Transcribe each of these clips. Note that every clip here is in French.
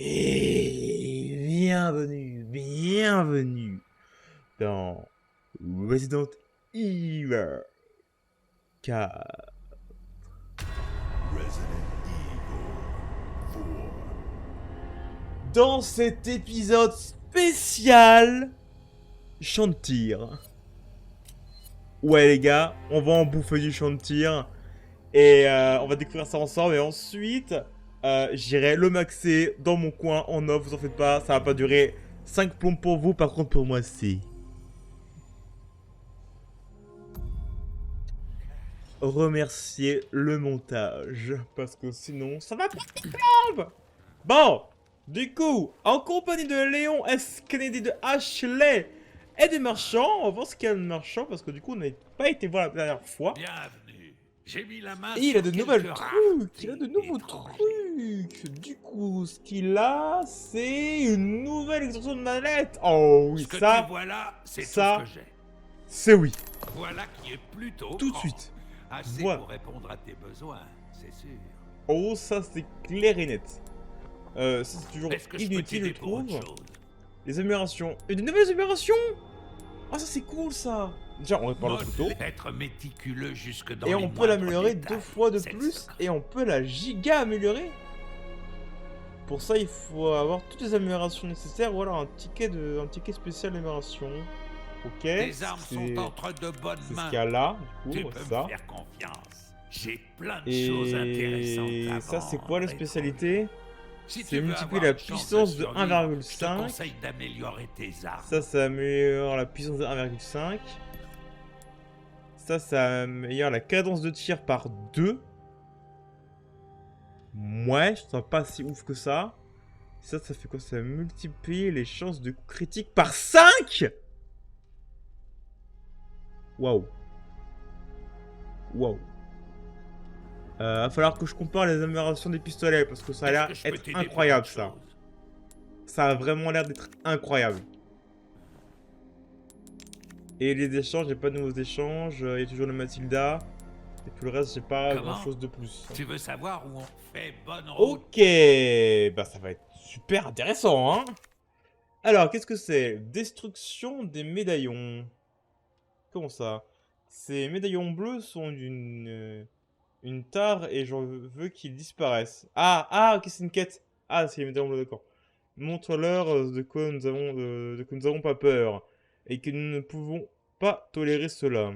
Et bienvenue dans Resident Evil 4. Dans cet épisode spécial, champ de tir. Ouais les gars, on va en bouffer du champ de tir. Et on va découvrir ça ensemble. Et ensuite, j'irai le maxer dans mon coin en off. Vous en faites pas, ça va pas durer 5 plombs pour vous. Par contre pour moi c'est... remercier le montage. Parce que sinon ça va pas des plombes. Bon, du coup, en compagnie de Léon S. Kennedy, de Ashley et des marchands. On va voir ce qu'il y a de marchands. Parce que du coup on n'a pas été voir la dernière fois. Bienvenue. J'ai mis la main Et il a sur de nouvelles quelques trucs, il a de raretés nouveaux étrangers. trucs. Du coup, ce qu'il a, c'est une nouvelle extension de manette. Oh oui, Ce que ça, tu vois là, c'est tout ça, ce que j'ai. c'est oui. Voilà qui est plutôt Tout de grand. suite. Assez Voilà. pour répondre à tes besoins, c'est sûr. Oh, ça c'est clair et net. Ça c'est toujours Est-ce que je peux inutile, je t'aider pour autre trouve. chose? Les améliorations. Et de nouvelles améliorations. Ah, ça c'est cool ça. Déjà, on répare le couteau. Être méticuleux jusque dans Et les on peut moindres l'améliorer détails, 2 fois de c'est le plus. secret. Et on peut la giga améliorer. Pour ça, il faut avoir toutes les améliorations nécessaires. Voilà, un ticket spécial d'amélioration. Ok. Tes armes C'est sont entre de bonnes ce mains. qu'il y a là, du Tu coup, peux ça. me faire confiance. J'ai plein de choses intéressantes Et à ça, c'est vendre, quoi la étrange. spécialité? Si C'est tu veux multiplier avoir la une chance puissance de survivre, Je te 1,5. conseille d'améliorer tes armes. Ça améliore la puissance de 1,5. Ça améliore la cadence de tir par 2. Ouais, je trouve pas si ouf que ça. Ça fait quoi? Ça multiplie les chances de coup critique par 5. Waouh. Waouh. Va falloir que je compare les améliorations des pistolets parce que ça a l'air Est-ce que je peux être t'aider pour incroyable autre ça. chose? Ça a vraiment l'air d'être incroyable. Et les échanges, j'ai pas de nouveaux échanges. Il y a toujours le Mathilda. Et tout le reste, j'ai pas Comment? grand chose de plus. Tu veux savoir où on fait bonne route? Ok. Bah ça va être super intéressant, hein. Alors, qu'est-ce que c'est? Destruction des médaillons. Comment ça? Ces médaillons bleus sont une tare et je veux qu'ils disparaissent. Ah, ok, c'est une quête. Ah, c'est les médaillons bleus, d'accord. Montre-leur de quoi nous avons, de quoi nous avons pas peur. Et que nous ne pouvons pas tolérer cela.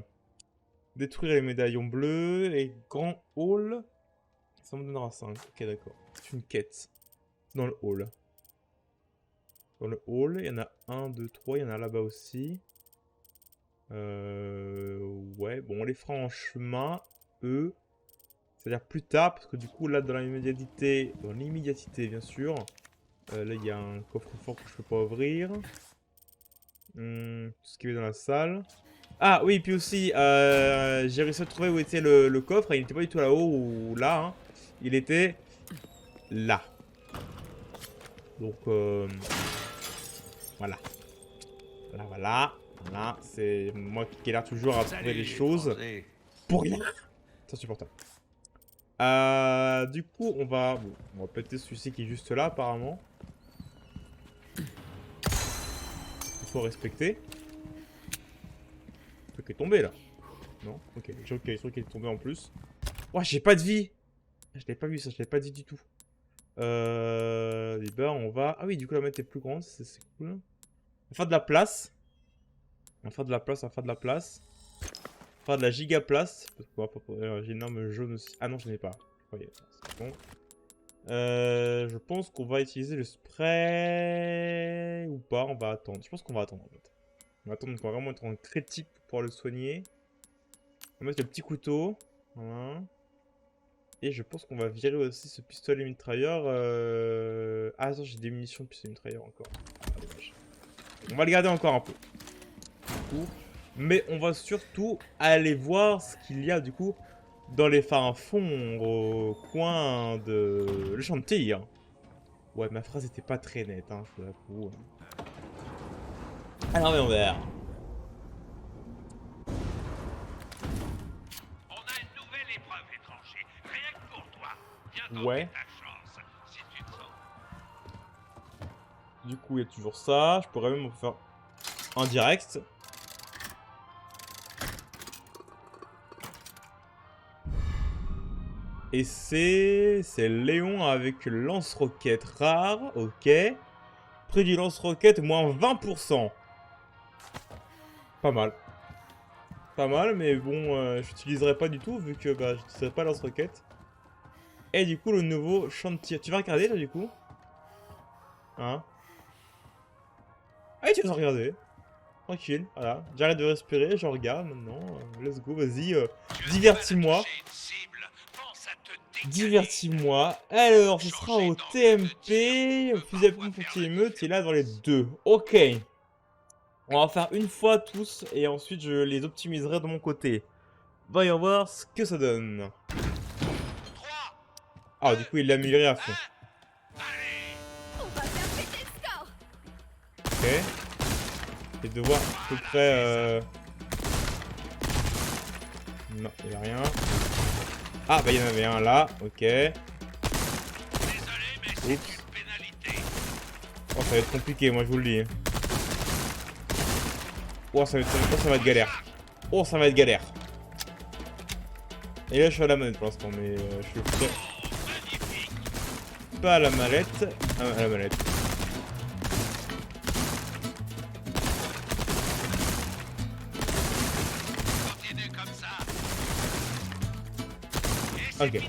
Détruire les médaillons bleus et grand hall. Ça me donnera 5. Ok, d'accord. C'est une quête. Dans le hall. Dans le hall, il y en a 1, 2, 3. Il y en a là-bas aussi. Ouais, bon, on les fera en chemin, eux. C'est-à-dire plus tard, parce que du coup, là, dans l'immédiatité, bien sûr, là, il y a un coffre-fort que je peux pas ouvrir. Tout ce qui est dans la salle. Ah, oui, puis aussi, j'ai réussi à trouver où était le coffre, et il n'était pas du tout là-haut ou là, hein. Il était là. Donc, voilà. Voilà, c'est moi qui ai l'air toujours à trouver les choses. Pour rien. C'est insupportable. Du coup, on va péter celui-ci qui est juste là, apparemment. Il faut respecter. Le truc est tombé, là. Non? Ok, je crois qu'il est tombé en plus. Oh, j'ai pas de vie. Je l'avais pas vu, ça, je l'avais pas dit du tout. Et ben, on va... Ah oui, du coup, la manette est plus grande, c'est cool. On va faire de la place. On va faire de la place. On va faire de la giga place. J'ai une arme jaune aussi. Ah non, je n'ai pas. C'est bon. Je pense qu'on va utiliser le spray ou pas. On va attendre. Je pense qu'on va attendre en fait. On va attendre qu'on va vraiment être en critique pour pouvoir le soigner. On va mettre le petit couteau. Voilà. Et je pense qu'on va virer aussi ce pistolet mitrailleur. Ah attends, j'ai des munitions de pistolet mitrailleur encore. Ah, dommage. On va le garder encore un peu. Du coup. Mais on va surtout aller voir ce qu'il y a du coup dans les fins fonds au coin de le champ de tir. Ouais, ma phrase était pas très nette, hein, je l'avoue. Alors, mais on verra. On a une nouvelle épreuve, étranger. Rien que pour toi. Viens tenter Ouais. ta chance, si tu te sens. Du coup, il y a toujours ça. Je pourrais même en faire un direct. Et c'est Léon avec lance-roquette rare. Ok. Prix du lance-roquette, moins 20%. Pas mal. Pas mal, mais bon, je n'utiliserai pas du tout vu que bah, je n'utiliserai pas lance-roquette. Et du coup, le nouveau champ de tir. Tu vas regarder là du coup? Hein? Ah, tu vas regarder. Tranquille, voilà. J'arrête de respirer, je regarde maintenant. Let's go, vas-y. Divertis-moi. Divertis-moi. Alors, ce sera au TMP, au fusil à pompe anti-émeute, et là dans les deux. Ok. On va faire une fois tous, et ensuite je les optimiserai de mon côté. Voyons voir ce que ça donne. Ah, du coup, il l'a amélioré à fond. Ok. Et de voir à peu près... Non, il n'y a rien. Ah, bah il y en avait un là, ok. Oups. Oh, ça va être compliqué, moi je vous le dis. Oh, ça va être galère. Oh, ça va être galère. Et là, je suis à la manette pour l'instant, mais je suis prêt. Pas à la mallette. À la manette. Ok.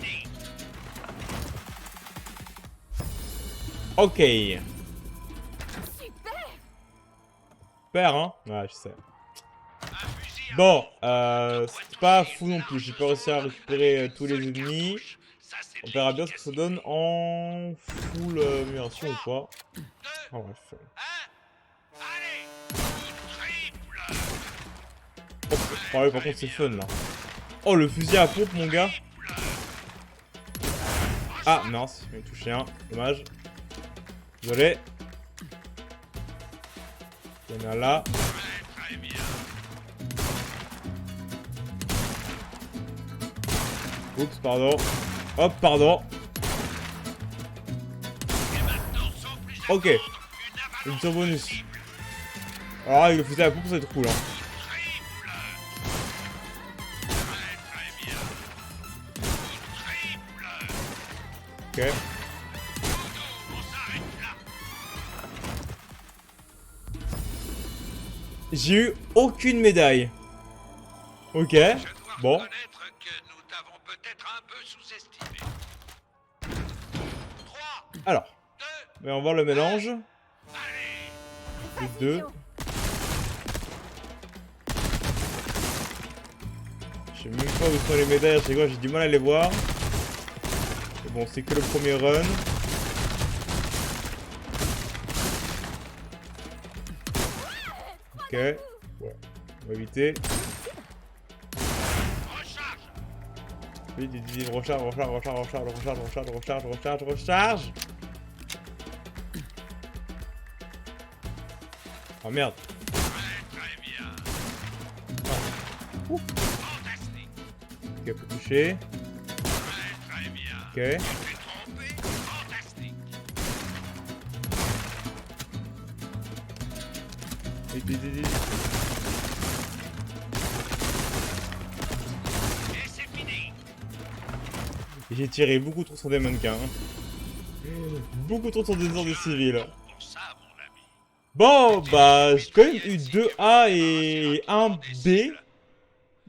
Ok. Super, hein? Ouais, je sais. Bon, c'est pas fou non plus. J'ai pas réussi à récupérer tous les ennemis. On verra bien ce que ça donne en full amélioration ou pas. Ah, bref. Oh, ouais, par contre, c'est fun là. Oh, le fusil à pompe, mon gars. Ah, mince, il m'a touché un. Dommage. Désolé. Il y en a là. Oups, pardon. Hop, pardon. Ok. Une tir bonus. Alors, avec le fusil à pompe, ça va être cool. Hein. Ok. J'ai eu aucune médaille. Ok. Bon. Alors. Mais on va voir le mélange. Les deux. Je sais même pas où sont les médailles. C'est quoi? J'ai du mal à les voir. Mais bon, c'est que le premier run. Ok. Ouais. On va éviter. Vite, vite, vite. Recharge, recharge, recharge, recharge, recharge, recharge, recharge, recharge, recharge. Oh merde. Ah. Ok, faut toucher. Ok. Vite, vite, vite, vite. J'ai tiré beaucoup trop sur des mannequins. Beaucoup trop sur des ordres de civils. Bon, bah, j'ai quand même eu 2 A et 1 B.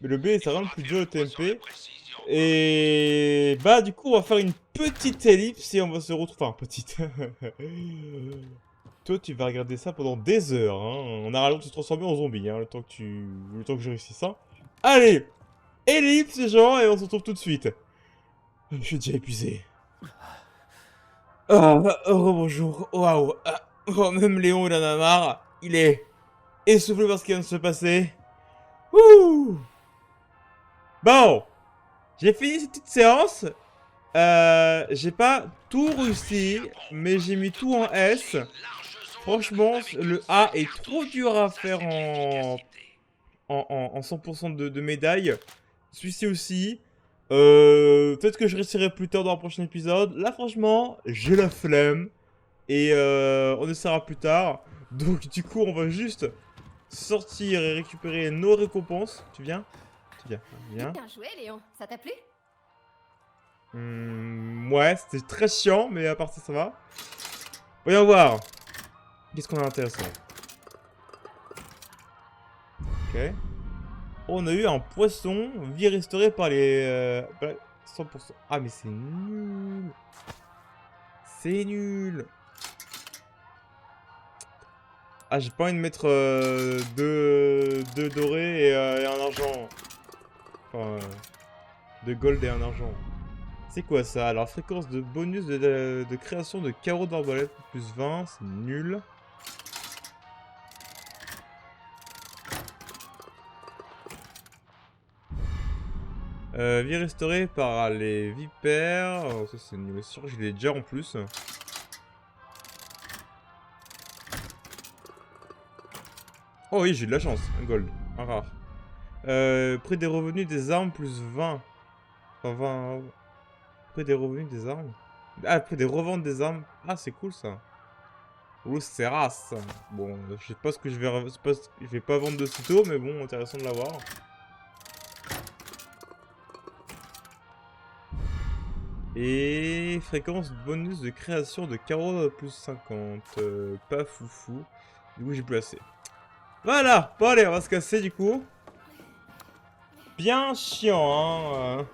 Mais le B, c'est vraiment le plus dur, le TMP. Et bah, du coup, on va faire une petite ellipse et on va se retrouver. Enfin, petite. Toi, tu vas regarder ça pendant des heures. Hein. On a rallongé de se transformer en zombie, hein, le temps que je réussisse ça. Allez, ellipse, les gens, et on se retrouve tout de suite. Je suis déjà épuisé. Ah, rebonjour. Waouh. Ah, oh, même Léon, il en a marre. Il est essoufflé par ce qui vient de se passer. Ouh. Bon. J'ai fini cette petite séance. J'ai pas tout réussi, mais j'ai mis tout en S. Franchement, le A est trop dur à faire en 100% de médailles. Celui-ci aussi. Peut-être que je réussirai plus tard dans le prochain épisode. Là, franchement, j'ai la flemme. Et on essaiera plus tard. Donc du coup, on va juste sortir et récupérer nos récompenses. Tu viens? Tu viens. Viens. Bien joué, Léon. Ça t'a plu? Ouais, c'était très chiant, mais à part ça, ça va. Voyons voir. Qu'est-ce qu'on a intéressant? Ok. On a eu un poisson, vie restaurée par les 100%. Ah, mais c'est nul. C'est nul. Ah, j'ai pas envie de mettre deux dorés et un argent. Enfin, deux gold et un argent. C'est quoi ça? Alors, fréquence de bonus de création de carreaux d'arbalète plus 20, c'est nul. Vie restaurée par les vipères. Oh, ça c'est nul aussi. Je l'ai déjà en plus. Oh oui, j'ai de la chance. Un gold. Un rare. Prix des revenus des armes plus 20. Enfin 20. Prix des revenus des armes. Ah, prix des reventes des armes. Ah, c'est cool ça. Ouh, c'est race. Bon, je sais pas ce que je vais... Je vais pas vendre de sitôt, mais bon, intéressant de l'avoir. Et fréquence bonus de création de carreaux plus 50. Pas foufou. Du coup, j'ai plus assez. Voilà. Bon, allez, on va se casser du coup. Bien chiant, hein.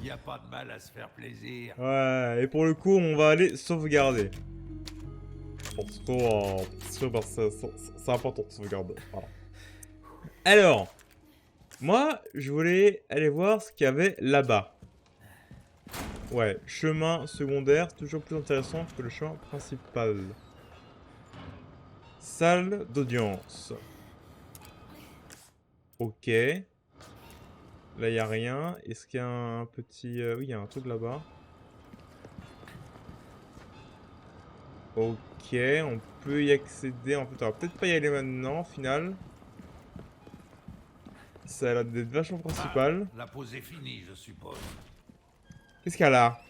Y a pas de mal à se faire plaisir. Ouais, et pour le coup, on va aller sauvegarder. Parce que bah, c'est important de sauvegarder. Voilà. Alors, moi, je voulais aller voir ce qu'il y avait là-bas. Ouais, chemin secondaire, toujours plus intéressant que le chemin principal. Salle d'audience. Ok. Là, il n'y a rien. Est-ce qu'il y a un petit... Oui, il y a un truc là-bas. Ok, on peut y accéder. En fait, on va peut-être pas y aller maintenant, au final. Ça a l'air d'être vachement principal. La pause est finie, je suppose. Qu'est-ce qu'il y a là?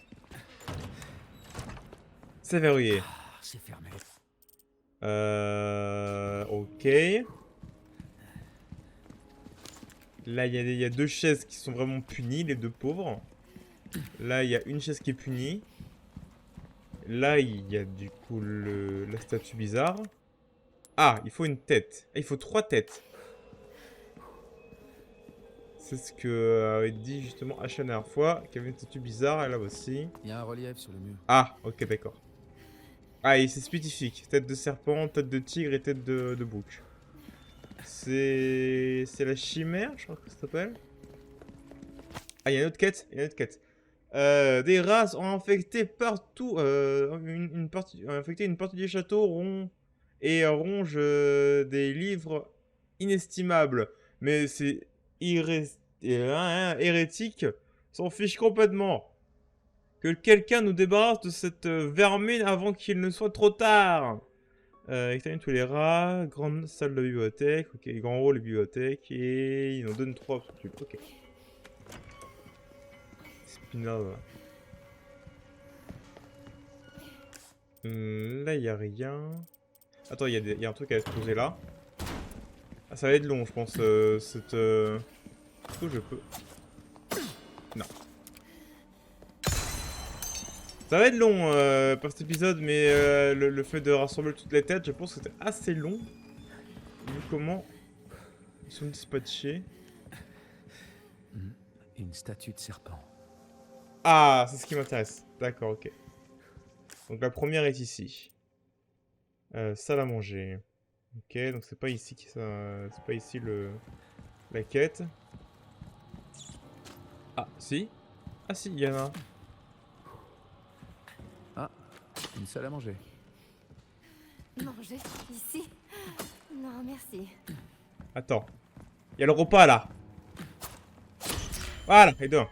C'est verrouillé. C'est fermé. Ok. Là, il y a deux chaises qui sont vraiment punies, les deux pauvres. Là, il y a une chaise qui est punie. Là, il y a du coup la statue bizarre. Ah, il faut une tête. Ah, il faut 3 têtes. C'est ce que avait dit justement H la dernière fois, qu'il y avait une statue bizarre, et là aussi. Il y a un relief sur le mur. Ah, ok, d'accord. Ah, et c'est spécifique. Tête de serpent, tête de tigre et tête de bouc. C'est la chimère, je crois que ça s'appelle. Ah, il y a une autre quête. Il y a une autre quête. Des races ont infecté partout. Infecté une partie du château et ronge des livres inestimables. Mais c'est hérétique. S'en fiche complètement. Que quelqu'un nous débarrasse de cette vermine avant qu'il ne soit trop tard. Extermine tous les rats. Grande salle de bibliothèque. Ok, grand hall de bibliothèque. Et il en donne 3. Ok. Spinove. Là, il n'y a rien. Attends, il y a un truc à se poser là. Ah, ça va être long, je pense. Cette. Est-ce que je peux. Non. Ça va être long par cet épisode, mais le fait de rassembler toutes les têtes, je pense que c'était assez long. Vu comment ils sont dispatchés. Une statue de serpent. Ah, c'est ce qui m'intéresse. D'accord, ok. Donc la première est ici. Salle à manger. Ok, donc c'est pas ici c'est pas ici la quête. Ah, si. Ah si, il y en a un. Ah, une salle à manger. Manger ici? Non, merci. Attends. Il y a le repas là. Voilà, et deux.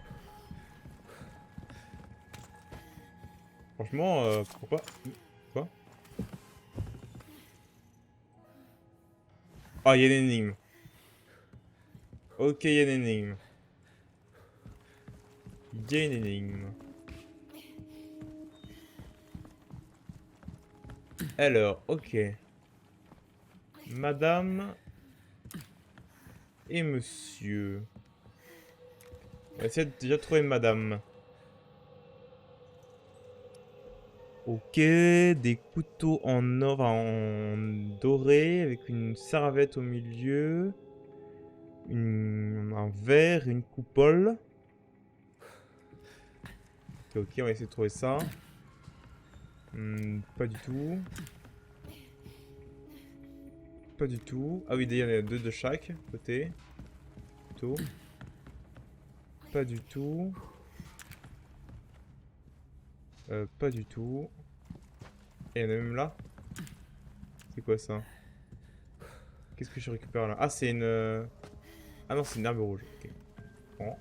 Franchement, pourquoi pas. Quoi? Oh, il y a une énigme. Ok, il y a une énigme. Il y a une énigme. Alors, ok. Madame et monsieur. On va essayer de déjà trouver madame. Ok, des couteaux en or, en doré, avec une serviette au milieu. Un verre, une coupole. Ok, on va essayer de trouver ça. Pas du tout. Pas du tout. Ah oui, d'ailleurs, il y en a deux de chaque côté. Plutôt. Pas du tout. Pas du tout. Et il y en a même là. C'est quoi ça? Qu'est-ce que je récupère là? Ah, c'est une... Ah non, c'est une herbe rouge. Ok. Bon.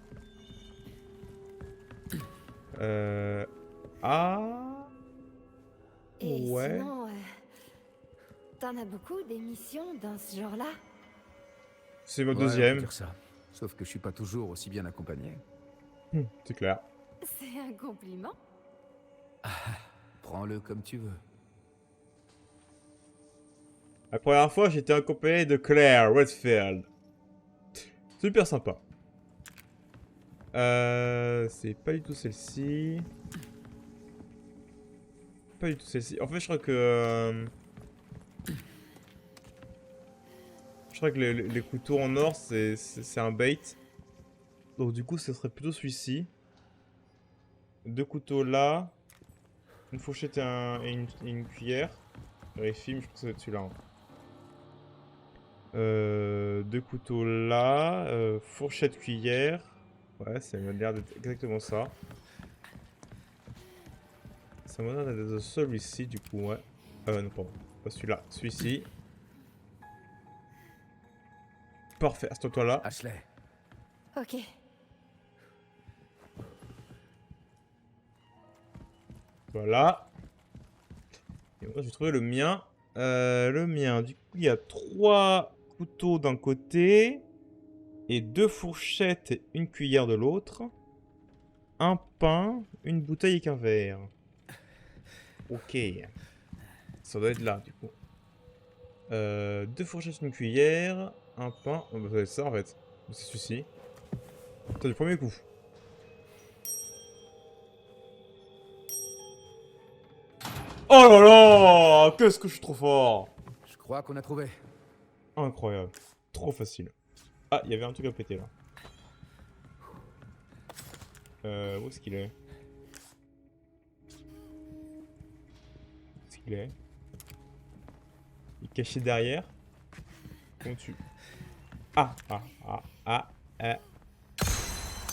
Ah. Et Ouais. sinon, t'en as beaucoup des missions dans ce genre-là? C'est ma Ouais, on peut deuxième. dire ça. Sauf que je suis pas toujours aussi bien accompagné. C'est clair. C'est un compliment. Prends-le comme tu veux. La première fois, j'étais accompagné de Claire Redfield. Super sympa. C'est pas du tout celle-ci. Pas du tout celle-ci. En fait, je crois que... Je crois que les couteaux en or, c'est un bait. Donc du coup, ce serait plutôt celui-ci. Deux couteaux là. Une fourchette et une cuillère. Je vérifie, mais je pense que ça va être celui-là. Hein. Deux couteaux là. Fourchette, cuillère. Ouais, ça m'a l'air d'être exactement ça. Ça m'a l'air d'être celui-ci du coup, ouais. Non, pardon. Pas celui-là. Celui-ci. Parfait, assis-toi là. Ashley, Ok. Voilà. Et moi, j'ai trouvé le mien. Le mien, du coup, il y a 3 couteaux d'un côté. Et 2 fourchettes et une cuillère de l'autre. Un pain, une bouteille et qu'un verre. Ok. Ça doit être là, du coup. 2 fourchettes, une cuillère. Un pain. Oh, bah, ça doit être ça, en fait. C'est celui-ci. Attends, du premier coup. Oh là là! Qu'est-ce que je suis trop fort! je crois qu'on a trouvé. Incroyable. Trop facile. Ah, il y avait un truc à péter là. Où est-ce qu'il est? Où est-ce qu'il est? Il est caché derrière. Comment tu... Ah.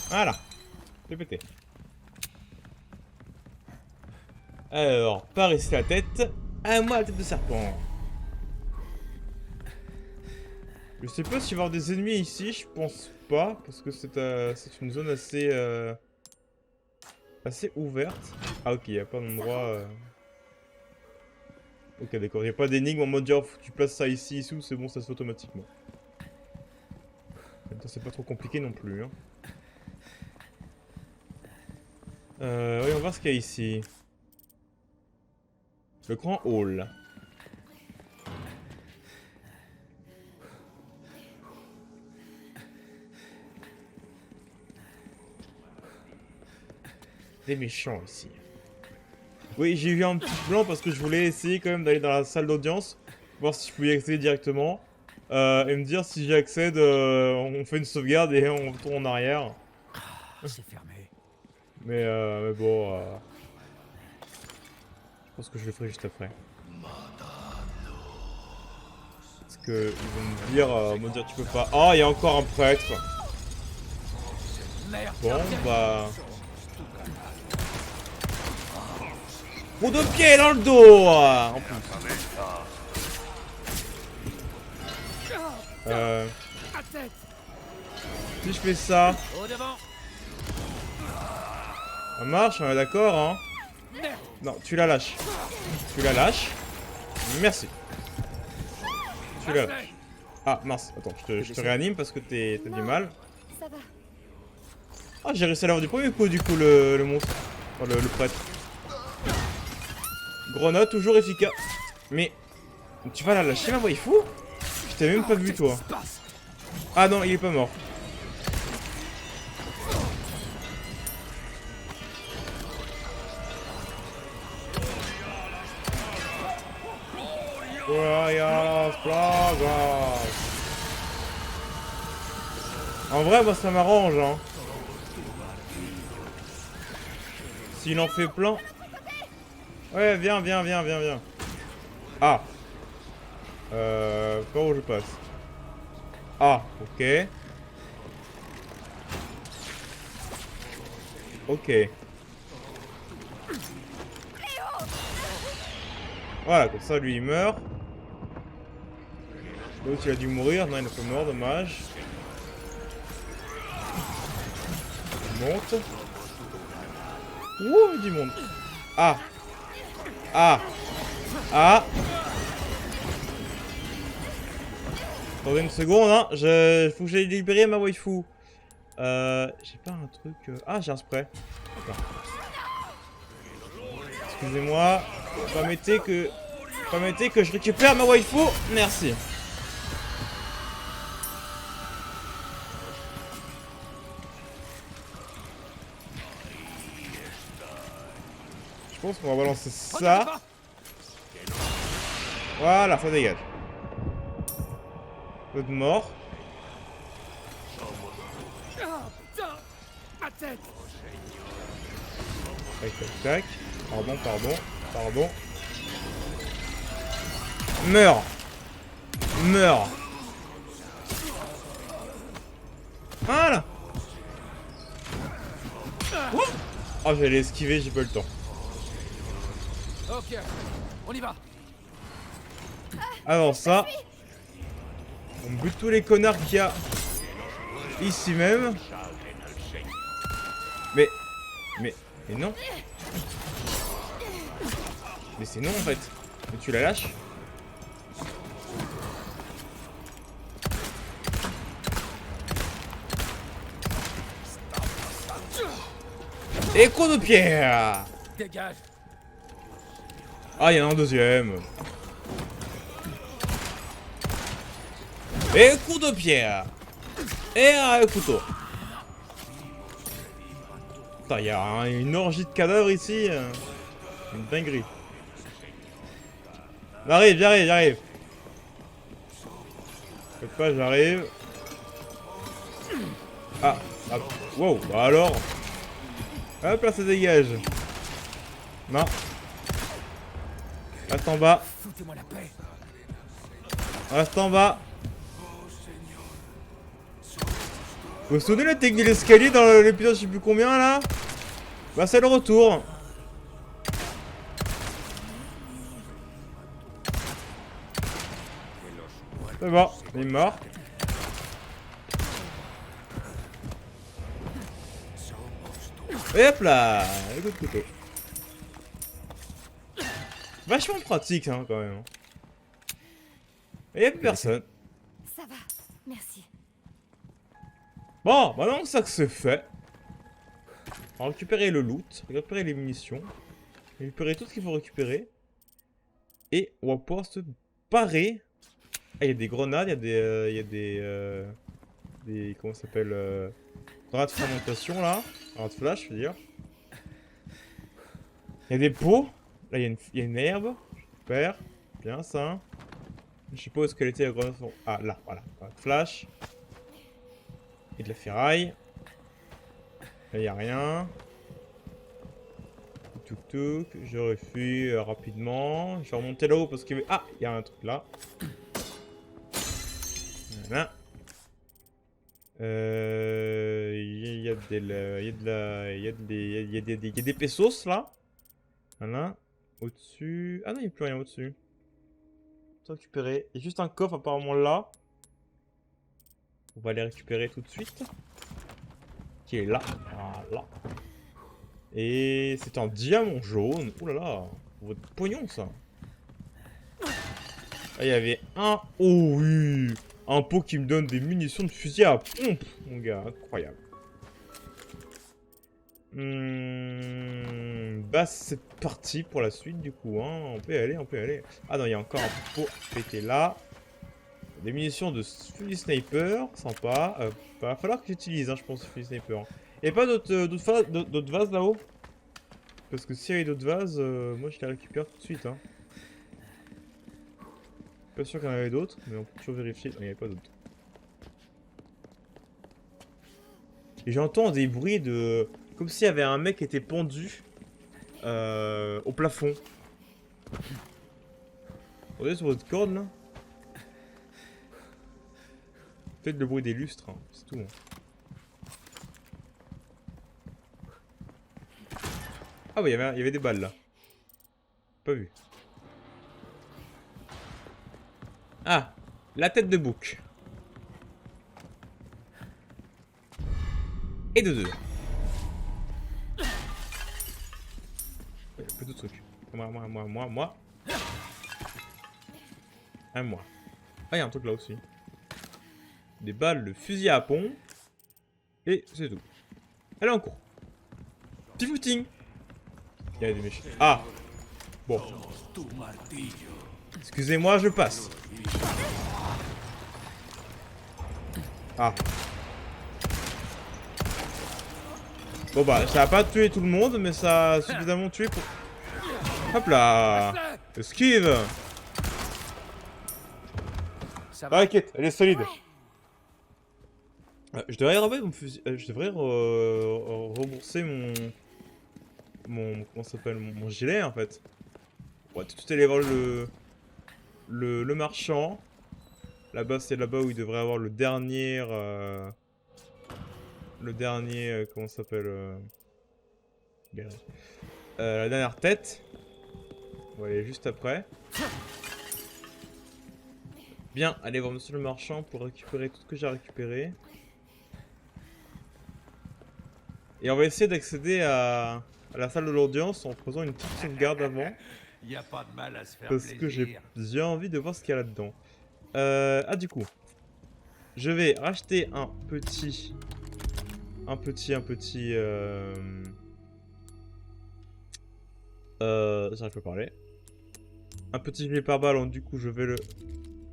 Voilà. C'est pété. Alors, par ici la tête. À moi la tête de serpent. Je sais pas s'il va y avoir des ennemis ici, je pense pas, parce que c'est une zone assez assez ouverte. Ah ok, il n'y a pas d'endroit... Ok d'accord, il n'y a pas d'énigme en mode genre faut que tu places ça ici, ici, c'est bon, ça se fait automatiquement. En même temps, c'est pas trop compliqué non plus. Hein. Voyons voir ce qu'il y a ici. Le grand hall. Des méchants ici. Oui, j'ai eu un petit blanc parce que je voulais essayer quand même d'aller dans la salle d'audience, voir si je pouvais y accéder directement, et me dire si j'y accède, on fait une sauvegarde et on retourne en arrière. C'est fermé. Mais bon, je pense que je le ferai juste après. Parce que ils vont me dire tu peux pas. Oh, il y a encore un prêtre. Bon, bah. Coup de pied dans le dos en plus. Si je fais ça, ça marche, on est d'accord, hein? Non, tu la lâches. Tu la lâches. Merci. Tu la lâches. Ah, mince, attends, je te réanime parce que t'as du mal. Ça va. Ah, j'ai réussi à l'avoir du premier coup, du coup, le monstre. Enfin, le prêtre. Grenade, toujours efficace. Mais... Tu vas la lâcher ma waifu? Je t'ai même pas vu toi. Ah non, il est pas mort. En vrai, moi ça m'arrange, hein. S'il en fait plein. Ouais, viens. Ah. Par où je passe? Ah, ok. Ok. Voilà, comme ça lui il meurt. L'autre il a dû mourir, non il n'est pas mort, dommage. Il monte. Ouh, du monde. Ah. Ah. Ah. Attendez une seconde, hein. Faut que j'aille libérer ma waifu. J'ai pas un truc... Ah, j'ai un spray. Attends. Excusez-moi. Permettez que je récupère ma waifu. Merci. Je pense qu'on va balancer ça. Voilà, ça dégage. Peu de mort. Tac. Pardon. Meurs. Voilà. Oh, j'allais esquiver, j'ai pas eu le temps. Ok, on y va. Avant ça, on bute tous les connards qu'il y a ici même. Mais non. Mais c'est non en fait. Mais tu la lâches. Écho de pierre. Dégage. Ah, il y en a un deuxième. Et coup de pierre. Et un couteau. Putain, il y a une orgie de cadavres ici. Une dinguerie. J'arrive. Faites pas, j'arrive. Ah, wow, bah alors. Hop là, ça dégage. Non. Reste en bas. Foutez-moi la paix. Reste en bas. Vous vous souvenez la technique de l'escalier dans l'épisode je sais plus combien là? Bah c'est le retour. C'est bon, il est mort. Et hop là, le coup de couteau. Vachement pratique hein quand même. Et y'a personne. Ça va, merci. Bon, maintenant que ça que c'est fait, on va récupérer le loot, récupérer les munitions, récupérer tout ce qu'il faut récupérer. Et on va pouvoir se barrer. Ah, il y a des grenades, il y a des comment ça s'appelle grenades de fermentation là. Grenades de flash, je veux dire. Il y a des pots. Là, il y a une herbe. Super. Bien ça. Je sais pas où est-ce qu'elle était la grenade. Ah, là, voilà. Grenade de flash. Et de la ferraille. Là, il n'y a rien. Touk. Je refuis rapidement. Je vais remonter là-haut parce qu'il y avait... Ah, il y a un truc là. Voilà. Il y a des pesos là. Voilà. Au-dessus. Ah non, il n'y a plus rien au-dessus. Tout récupérer. Il y a juste un coffre apparemment là. On va aller récupérer tout de suite. Qui est là. Voilà. Et c'est un diamant jaune. Ouh là là. Votre pognon ça. Ah, il y avait un... Oh oui. Un pot qui me donne des munitions de fusil à pompe. Mon gars, incroyable. Bah c'est parti pour la suite du coup, hein. On peut y aller, on peut y aller. Ah non, il y a encore un pot pété là. Des munitions de fusil sniper, sympa. Va falloir que j'utilise, hein, je pense, fusil sniper. Et pas d'autres vases là-haut? Parce que s'il y avait d'autres vases, moi je les récupère tout de suite. Hein. Pas sûr qu'il y en avait d'autres, mais on peut toujours vérifier. Non, il n'y avait pas d'autres. Et j'entends des bruits de... Comme s'il y avait un mec qui était pendu au plafond. Regardez sur votre corde là. Peut-être le bruit des lustres, hein. C'est tout. Hein. Ah oui, il y avait des balles là. Pas vu. Ah, la tête de bouc. Et de deux. Il y a plus de trucs. Moi. Un moi. Ah, il y a un truc là aussi. Des balles de fusil à pompe. Et c'est tout. Allez, en cours. Petit footing. Il y a des méchants. Ah. Bon. Excusez-moi, je passe. Ah. Bon bah, ça a pas tué tout le monde, mais ça a suffisamment tué pour... Hop là. Esquive. Ça va? T'inquiète, elle est solide. Je devrais remettre mon fusil... je devrais rembourser mon comment ça s'appelle, mon gilet en fait. On va tout de suite aller voir le marchand. Là-bas, c'est là-bas où il devrait avoir le dernier comment ça s'appelle la dernière tête. On va aller juste après. Bien, allez voir monsieur le marchand pour récupérer tout ce que j'ai récupéré. Et on va essayer d'accéder à la salle de l'audience en faisant une petite sauvegarde avant. Y a pas de mal à se faire Parce que plaisir. j'ai envie de voir ce qu'il y a là-dedans. Ah du coup, je vais racheter un petit... j'arrive pas à parler. Un petit gilet pare-balles, donc du coup je vais le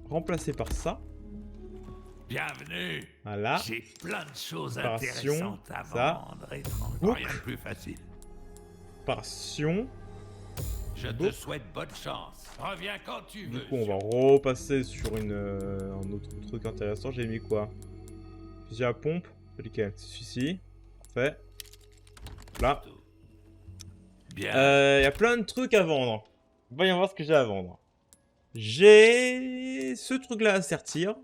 remplacer par ça. Bienvenue. Voilà. J'ai plein de choses Préparation, intéressantes à ça. vendre, étrange. Oups. Rien de plus facile. Passion. Je Bon. te souhaite bonne chance. Reviens quand tu Du veux. coup on va repasser sur un autre truc intéressant. J'ai mis quoi? Fusil à pompe. C'est lequel? C'est celui-ci. Parfait. Là. Bien. Y a plein de trucs à vendre. Voyons voir ce que j'ai à vendre. J'ai ce truc là à sertir.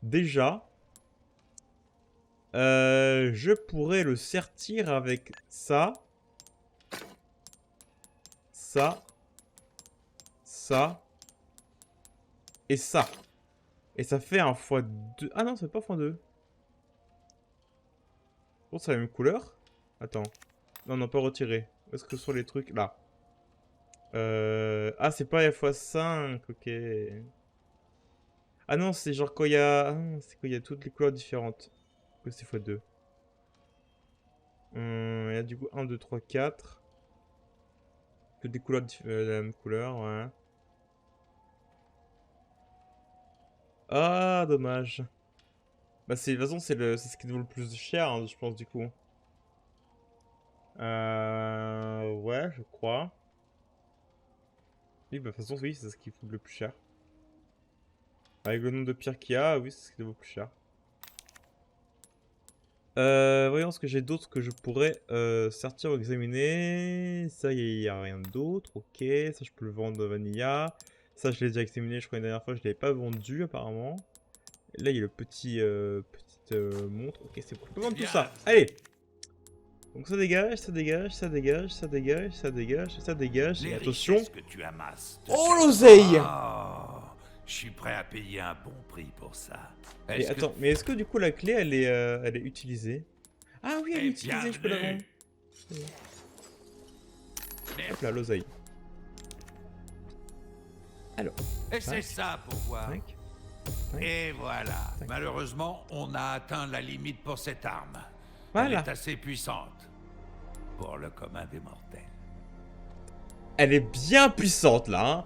Déjà. Je pourrais le sertir avec ça. Ça. Ça. Et ça. Et ça fait un x2. Ah non, c'est pas x2. Bon, c'est la même couleur. Attends. Non, non, pas retiré. Où est-ce que sont les trucs? Là. Ah, c'est pas x5. Ok. Ah non, c'est genre quand il y a... Ah, c'est quand il y a toutes les couleurs différentes. Que c'est x2. Il y a du coup 1, 2, 3, 4. Que des couleurs de la même couleur, ouais. Ah, dommage. Bah, de toute façon, c'est ce qui vaut le plus cher, hein, je pense, du coup. Ouais, je crois. Oui, bah, de toute façon, oui, c'est ce qui vaut le plus cher. Avec le nombre de pierres qu'il y a, oui, c'est ce qui vaut le plus cher. Voyons ce que j'ai d'autre que je pourrais sortir ou examiner. Ça, il n'y a rien d'autre. Ok, ça, je peux le vendre Vanilla. Ça, je l'ai déjà examiné, je crois, une dernière fois. Je ne l'avais pas vendu, apparemment. Et là, il y a le petite montre. Ok, c'est bon. Je peux vendre tout ça. Allez! Donc, ça dégage, ça dégage, ça dégage, ça dégage, ça dégage, ça dégage. Les Et attention! richesses que tu amasses te Oh, servent. l'oseille! Ah, je suis prêt à payer un bon prix pour ça. Et Est-ce que- attends, mais est-ce que du coup, la clé, elle est utilisée? Ah oui, elle est Eh, utilisée, je peux la vendre. bienvenue. Hop là, l'oseille. Alors, Et c'est ça pour voir. 5. Et voilà. Tac. Malheureusement, on a atteint la limite pour cette arme. Voilà. Elle est assez puissante. pour le commun des mortels. Elle est bien puissante là. Hein.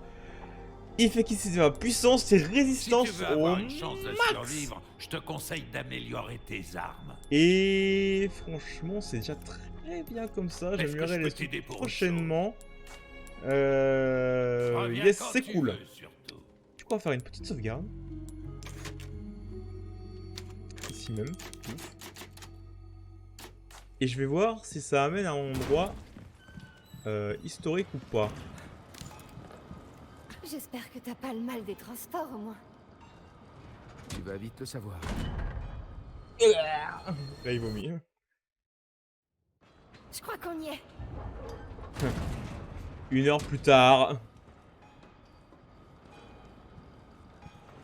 Effectivement, puissance et Si résistance tu veux au avoir une chance de max. survivre, je te conseille d'améliorer tes armes. Et franchement, c'est déjà très bien comme ça. Est-ce que J'améliorerai je les peux trucs t'aider pour autre prochainement. Reviens Yes, quand c'est tu cool. veux, surtout. Je crois faire une petite sauvegarde. Ici même. Ouf. Et je vais voir si ça amène à un endroit historique ou pas. J'espère que t'as pas le mal des transports au moins. Tu vas vite le savoir. Là, il vomit. Je crois qu'on y est. 1 heure plus tard.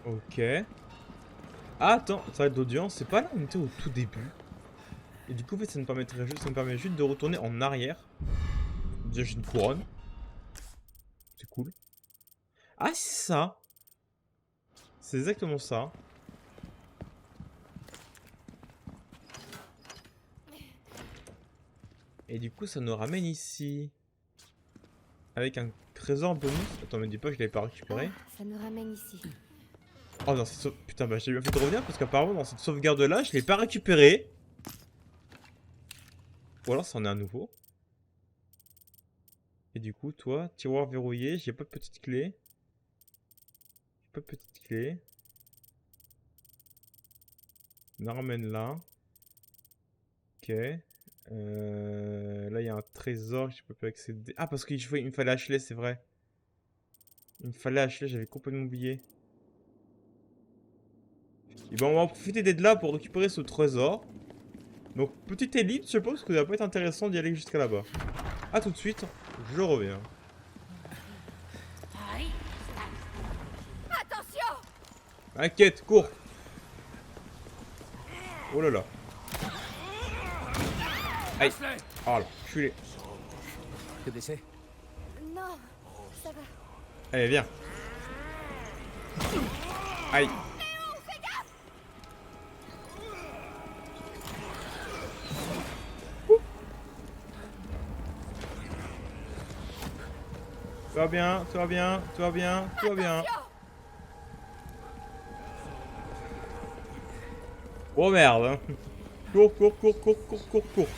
Ok. Ah, attends, ça va être d'audience. C'est pas là où on était au tout début. Et du coup, en fait, ça me permet juste de retourner en arrière. Déjà, j'ai une couronne. C'est cool. Ah, c'est ça. C'est exactement ça. Et du coup, ça nous ramène ici. Avec un trésor bonus. Attends, me dis pas que je l'avais pas récupéré. Ah, ça nous ramène ici. Oh non, putain, bah j'ai bien fait de revenir parce qu'apparemment dans cette sauvegarde là, je l'ai pas récupéré. Ou alors c'en est un nouveau. Et du coup, toi, tiroir verrouillé, j'ai pas de petite clé. J'ai pas de petite clé. On la ramène là. Ok. Là, il y a un trésor que je peux pas accéder. Ah, parce qu'il me fallait Ashley, c'est vrai. Il me fallait Ashley, j'avais complètement oublié. Et ben, on va en profiter d'être là pour récupérer ce trésor. Donc, petite ellipse, je pense que ça va pas être intéressant d'y aller jusqu'à là-bas. A tout de suite, je reviens. Attention! Inquiète, cours. Oh là là. Aïe. Ashley, Oh là, je suis les... T'es blessé? Non, ça va. Allez, viens. Aïe. Tout va bien, tout va bien, tout va bien, tout va bien. Oh merde. Hein. Cours, cours, cours, cours, cours, cours, cours.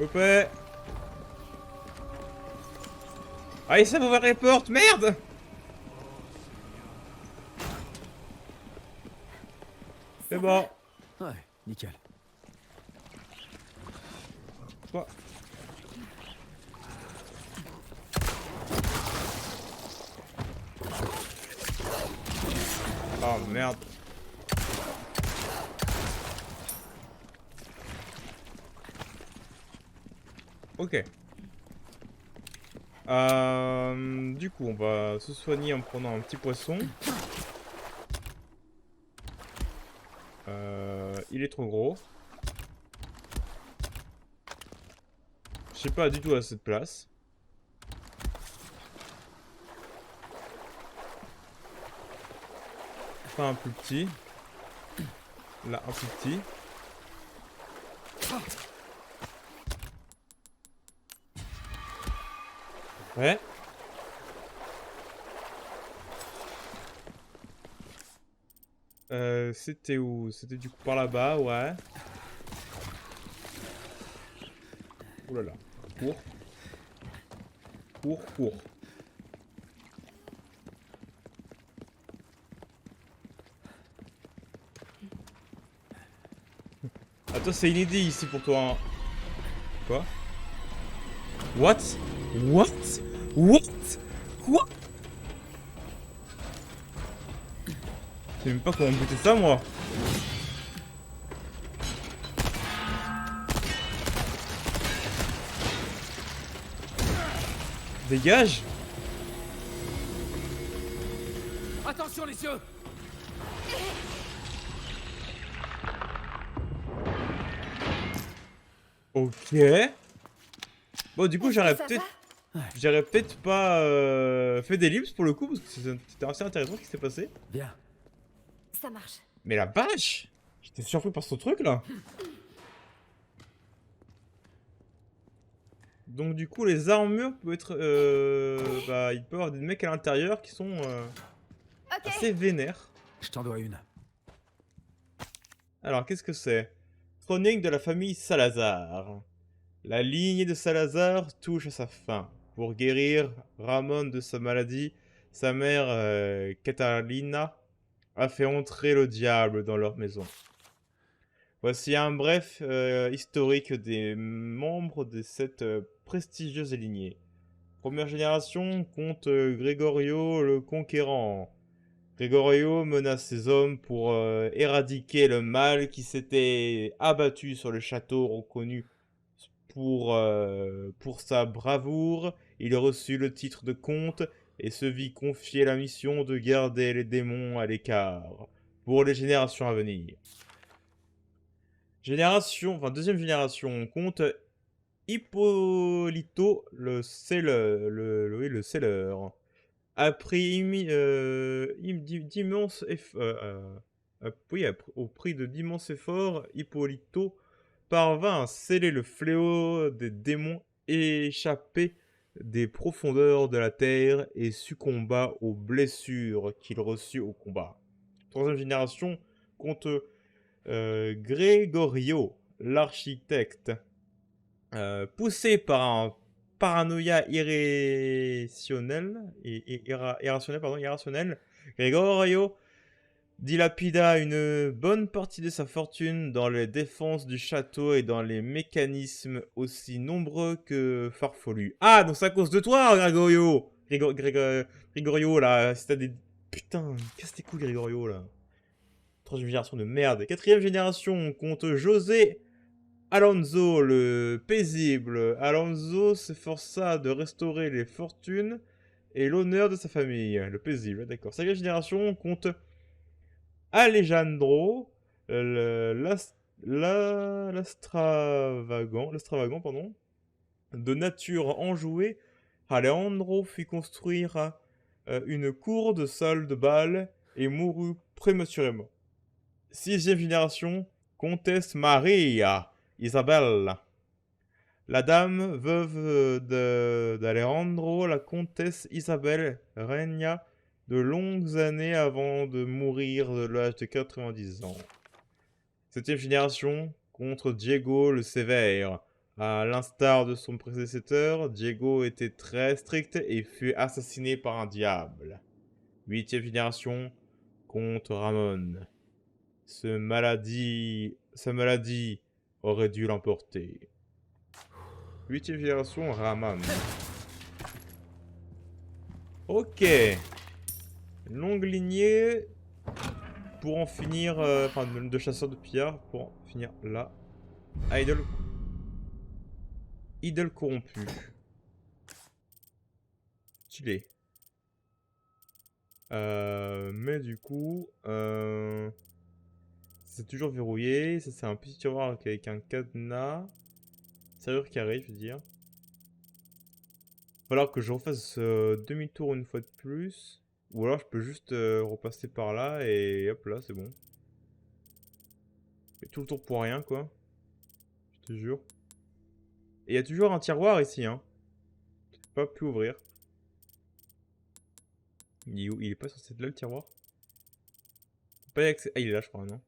Hop. Ah, ça va ouvrir les portes, merde. C'est bon. Ouais, nickel. Quoi? Oh merde. Ok. Du coup, on va se soigner en prenant un petit poisson. Il est trop gros. Je sais pas du tout à cette place. Pas un plus petit. Là, un plus petit. Ouais. C'était où? C'était du coup par là-bas, ouais. Ouh là là. Cours. Cours, cours. Attends, c'est inédit ici pour toi. Hein. Quoi? What? What? What? Quoi? Je sais même pas comment buter ça, moi. Dégage. Attention les yeux! Ok. Bon, du coup, j'aurais peut-être pas fait d'ellipse pour le coup, parce que c'était assez intéressant ce qui s'est passé. Bien. Ça marche. Mais la vache! J'étais surpris par ce truc là. Donc du coup les armures peuvent être... bah il peut y avoir des mecs à l'intérieur qui sont Ok. assez vénères. Je t'en dois une. Alors qu'est-ce que c'est? Chronique de la famille Salazar. La lignée de Salazar touche à sa fin. Pour guérir Ramon de sa maladie, sa mère Catalina a fait entrer le diable dans leur maison. Voici un bref historique des membres de cette prestigieuse lignée. Première génération compte Gregorio le Conquérant. Gregorio menace ses hommes pour éradiquer le mal qui s'était abattu sur le château reconnu pour sa bravoure. Il reçut le titre de comte et se vit confier la mission de garder les démons à l'écart pour les générations à venir. Deuxième génération, compte Hippolito le Seller. Après au prix de d'immenses efforts, Hippolito parvint à sceller le fléau des démons échappés des profondeurs de la terre et succomba aux blessures qu'il reçut au combat. Troisième génération compte Gregorio, l'architecte. Poussé par un paranoïa irrationnel, Gregorio dilapida une bonne partie de sa fortune dans les défenses du château et dans les mécanismes aussi nombreux que farfelus. Ah, donc c'est à cause de toi, Gregorio! Gregorio, là, si t'as des... Putain, casse tes couilles, Gregorio, là. Troisième génération de merde. Quatrième génération, compte José Alonso le paisible. Alonso s'efforça de restaurer les fortunes et l'honneur de sa famille. Le paisible, d'accord. Cinquième génération compte Alejandro l'astravagant, pardon. De nature enjouée, Alejandro fit construire une cour de salle de bal et mourut prématurément. Sixième génération, comtesse Maria Isabella. La dame veuve d'Alejandro, la comtesse Isabelle, régna de longues années avant de mourir de l'âge de 90 ans. Septième génération, contre Diego le Sévère. À l'instar de son prédécesseur, Diego était très strict et fut assassiné par un diable. Huitième génération, contre Ramon. Sa maladie aurait dû l'emporter. Huitième génération, Raman. Ok. Longue lignée pour en finir, enfin de chasseurs de pillards pour en finir là. Idole corrompue. Stylé. Mais du coup, c'est toujours verrouillé. Ça c'est un petit tiroir avec un cadenas. Serrure carrée, je veux dire. Va falloir que je refasse demi-tour une fois de plus. Ou alors je peux juste repasser par là et hop là, c'est bon. Et tout le tour pour rien, quoi. Je te jure. Et il y a toujours un tiroir ici, hein. Je peux pas plus ouvrir. Il est où? Il est pas censé être là, le tiroir? Pas y accès. Ah, il est là, je crois, non?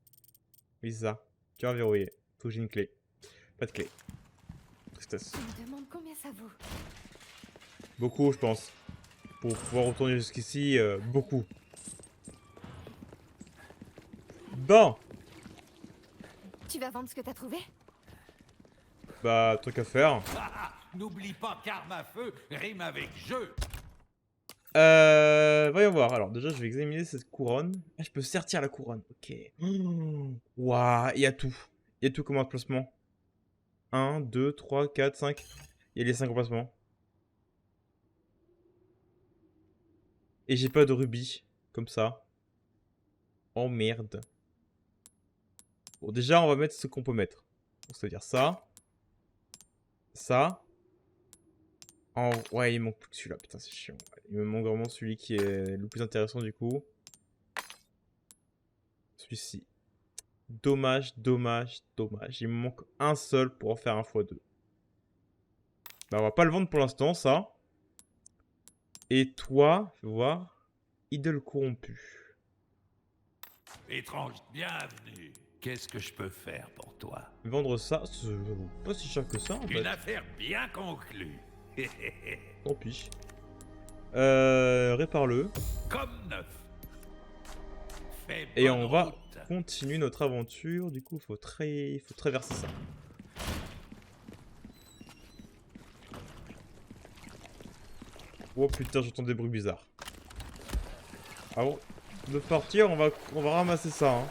Oui, c'est ça. Tiroir verrouillé. Faut que j'ai une clé. Pas de clé. Tristesse. Je me demande combien ça vaut. Beaucoup, je pense. Pour pouvoir retourner jusqu'ici, beaucoup. Bon. Tu vas vendre ce que t'as trouvé? Bah, truc à faire. N'oublie pas qu'arme à feu rime avec jeu. Voyons voir. Alors, déjà, je vais examiner cette couronne. Ah, je peux sertir la couronne. Ok. Waouh, il y a tout. Il y a tout comme emplacement. 1, 2, 3, 4, 5. Il y a les 5 emplacements. Et j'ai pas de rubis. Comme ça. Oh merde. Bon, déjà, on va mettre ce qu'on peut mettre. Donc, c'est-à-dire ça. Ça. Oh, ouais, il manque plus que celui-là. Putain, c'est chiant. Il me manque vraiment celui qui est le plus intéressant du coup. Celui-ci. Dommage, dommage, dommage. Il me manque un seul pour en faire un x2. Bah, on va pas le vendre pour l'instant, ça. Et toi, fais voir. Idole corrompu. Étrange, bienvenue. Qu'est-ce que je peux faire pour toi? Vendre ça, c'est pas si cher que ça, en fait. Une affaire bien conclue. Tant pis. Répare-le. Comme neuf. Fais Et bonne on va route. continuer notre aventure. Du coup, faut traverser ça. Oh putain, j'entends des bruits bizarres. Avant de partir, on va ramasser ça. Hein.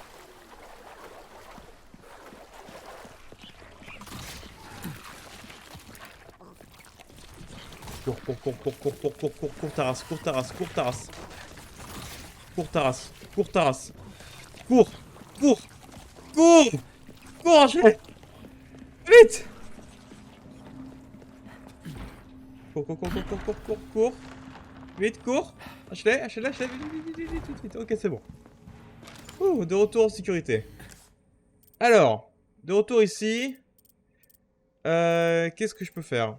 Cours ta race, cours ta race, cours ta race. Cours ta race, cours ta race. Cours, cours, cours, cours, Ashley. Vite. Cours. Vite, cours. Ashley, vite. Ok, c'est bon. Ouh, de retour en sécurité. Alors, de retour ici. Qu'est-ce que je peux faire?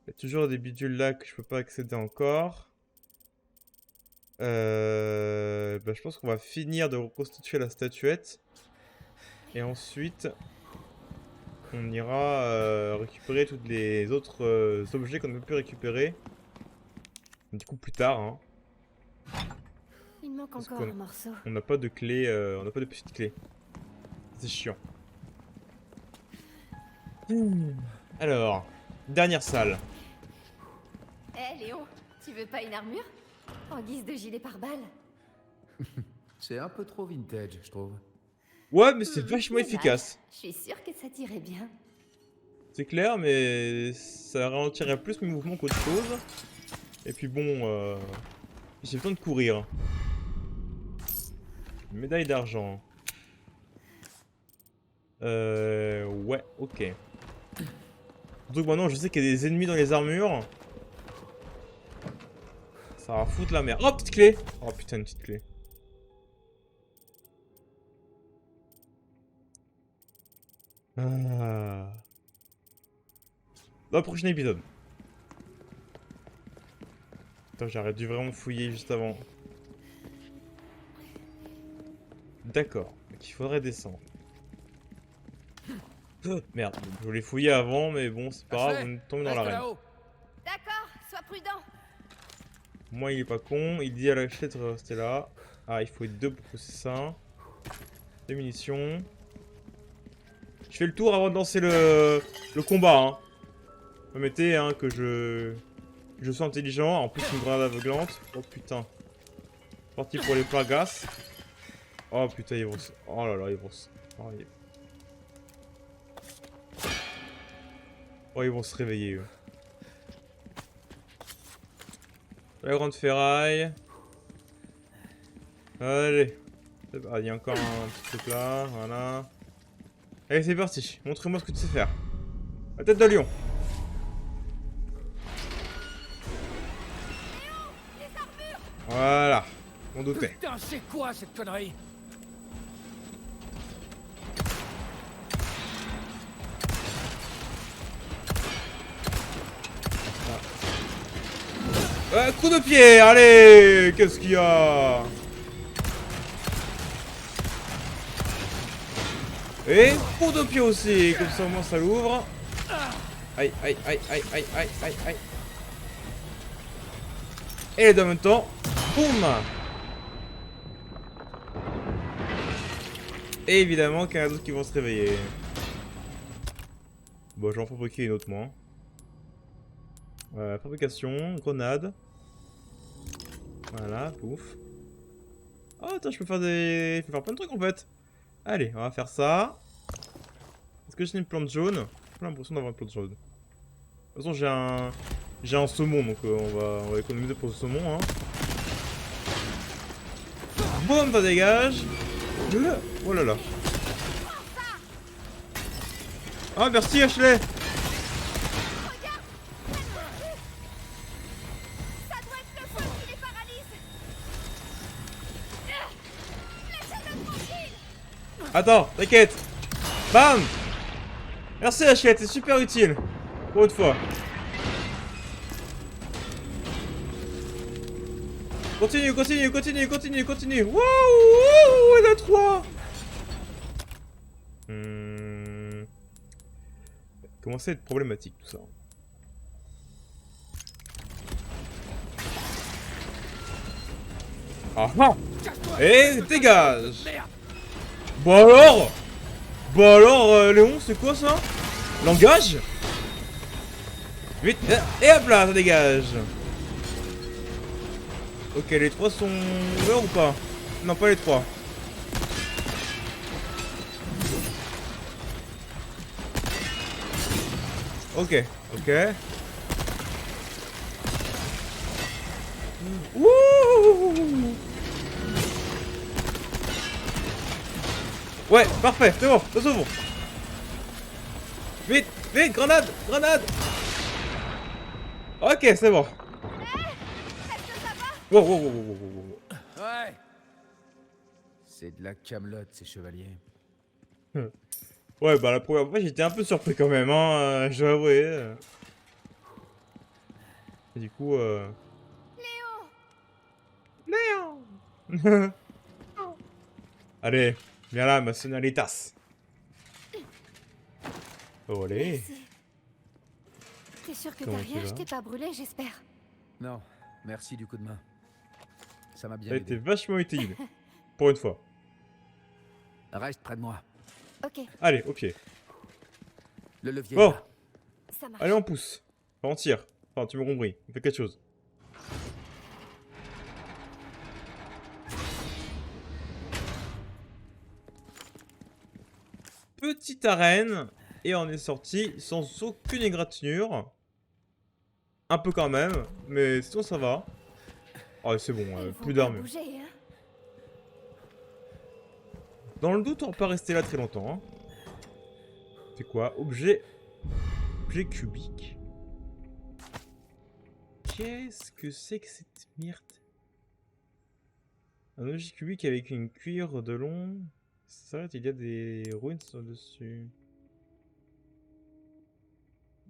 Il y a toujours des bidules là que je peux pas accéder encore. Bah, je pense qu'on va finir de reconstituer la statuette. Et ensuite, on ira récupérer tous les autres objets qu'on a pu récupérer. Du coup, plus tard. Hein, Il manque parce encore un morceau. on n'a pas de clé, on n'a pas de petite clé. C'est chiant. Alors, dernière salle. Hé Léo, tu veux pas une armure? En guise de gilet pare-balles? C'est un peu trop vintage, je trouve. Ouais, mais c'est vachement Dommage. efficace. Je suis sûre que ça t'irait bien. C'est clair, mais ça ralentirait plus mes mouvements qu'autre chose. Et puis bon, j'ai besoin de courir. Médaille d'argent. Ouais, ok. Donc maintenant, je sais qu'il y a des ennemis dans les armures. Ça va foutre la merde. Oh, petite clé! Oh putain, une petite clé. Ah. Dans le prochain épisode. Attends, j'aurais dû vraiment fouiller juste avant. D'accord. Donc il faudrait descendre. Merde, je voulais fouiller avant, mais bon, c'est pas grave, on tombe dans Reste l'arène. là-haut. D'accord, sois prudent. Moi, il est pas con, il dit à la chette de rester là. Ah, il faut être deux pour pousser ça. Des munitions. Je fais le tour avant de lancer le combat. Hein. Permettez hein, que je sois intelligent. En plus, une grenade aveuglante. Oh putain. Parti pour les plagas. Oh putain, ils vont se... Oh là là, ils vont se... Oh, ils vont se réveiller, eux. La grande ferraille. Allez. Ah, il y a encore un petit truc là. Voilà. Allez, c'est parti. Montre-moi ce que tu sais faire. La tête de lion. Voilà. On doutait. Putain, c'est quoi cette connerie? Coup de pied, allez. Qu'est-ce qu'il y a? Et coup de pied aussi. Comme ça, au moins, ça l'ouvre. Aïe, aïe, aïe, aïe, aïe, aïe, aïe, aïe. Et les deux en même temps. Boum. Et évidemment qu'il y en a d'autres qui vont se réveiller. Bon, je vais en fabriquer une autre, moi. Fabrication, grenade. Voilà, pouf. Oh, attends, je peux faire des... Je peux faire plein de trucs, en fait. Allez, on va faire ça. Est-ce que j'ai une plante jaune? J'ai pas l'impression d'avoir une plante jaune. De toute façon, j'ai un saumon, donc on va économiser pour le saumon, hein. Boum, ça dégage. Oh là là. Ah, merci Ashley. Ça doit être le feu qui les paralyse. Laissez-le tranquille. Attends, t'inquiète. Bam. Merci Hachette, c'est super utile. Pour une fois. Continue, continue, continue, continue, continue. Wouh, on est à 3. Commence à être problématique tout ça. Ah ah. Et dégage. Bon alors, Léon, c'est quoi ça? Langage? Vite, et hop là, ça dégage. Ok, les 3 sont ouverts ou pas? Non, pas les 3. Ok, ok. Wouh! Ouais, parfait, c'est bon, ça s'ouvre. Vite, vite, grenade, grenade. Ok, c'est bon. Wow, wow, wow, wow, wow, wow. Ouais. C'est de la camelote, ces chevaliers. Ouais, bah la première fois j'étais un peu surpris quand même, hein, je dois avouer. Et du coup, Léon. Allez, viens là, ma sonoritas. Olé. Merci. T'es sûr que Comment t'as tu rien? vas? Je t'ai pas brûlé, j'espère. Non, merci du coup de main. Ça m'a bien Ça a été aidé. vachement utile. Pour une fois. Reste près de moi. Ok, Allez, au pied. Le levier est Bon, là. ça marche. allez, on pousse. Enfin, on tire. Enfin, tu me compris. On fait quelque chose. Petite arène. Et on est sorti sans aucune égratignure. Un peu quand même. Mais sinon, ça va. Oh, c'est bon. Ils vont Plus pas d'armure. bouger, hein. Dans le doute, on va pas rester là très longtemps. Hein. C'est quoi? Objet cubique. Qu'est-ce que c'est que cette merde? Un objet cubique avec une cuir de long. Ça, il y a des ruines dessus.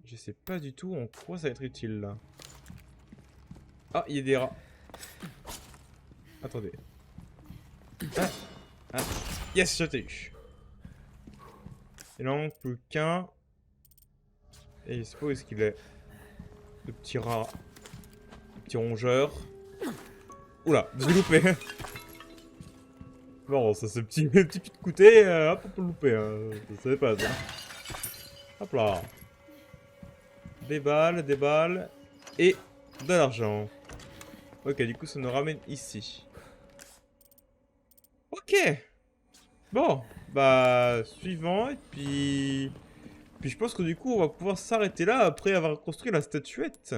Je sais pas du tout en quoi ça va être utile là. Ah, il y a des rats. Attendez. Ah, ah. Yes, je t'ai eu. Il n'en manque plus qu'un. Et je sais pas où est-ce qu'il est. Le petit rat. Le petit rongeur. Oula, j'ai loupé. Non, ça c'est petit coup de couté, hop, on peut le louper. Hein. Je savais pas ça. Hop là. Des balles. Et de l'argent. Ok, du coup ça nous ramène ici. Ok. Bon, bah suivant et puis je pense que du coup on va pouvoir s'arrêter là après avoir construit la statuette.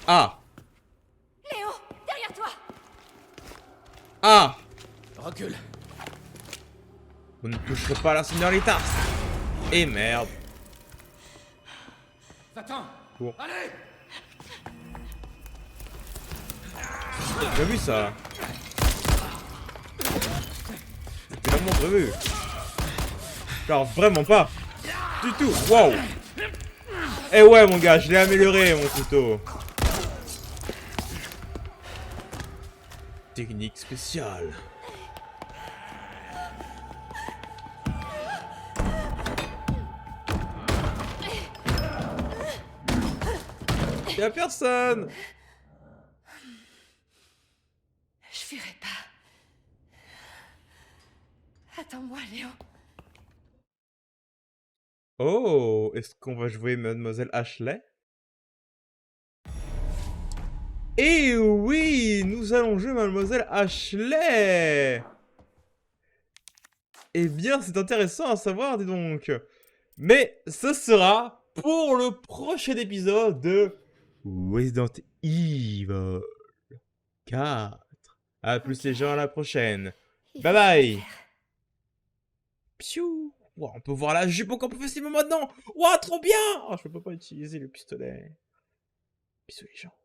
Ah. Léo, derrière toi. Ah. Recule. Vous ne toucherez pas à la señorita. Et merde. Attends. Cours. Allez. J'ai déjà vu ça. C'était vraiment prévu. Genre vraiment pas. Du tout. Wow. Eh ouais mon gars, je l'ai amélioré mon couteau. Technique spéciale. Y'a personne. Je fuirai pas. Attends-moi, Léo. Oh, est-ce qu'on va jouer Mademoiselle Ashley? Eh oui, nous allons jouer Mademoiselle Ashley. Eh bien, c'est intéressant à savoir, dis donc. Mais ce sera pour le prochain épisode de Resident Evil 4. A plus les gens, à la prochaine. Il Bye faut se bye. faire. Piou. Ouah, on peut voir la jupe encore plus facilement maintenant. Ouah, trop bien. Oh, je peux pas utiliser le pistolet. Pistolet, genre.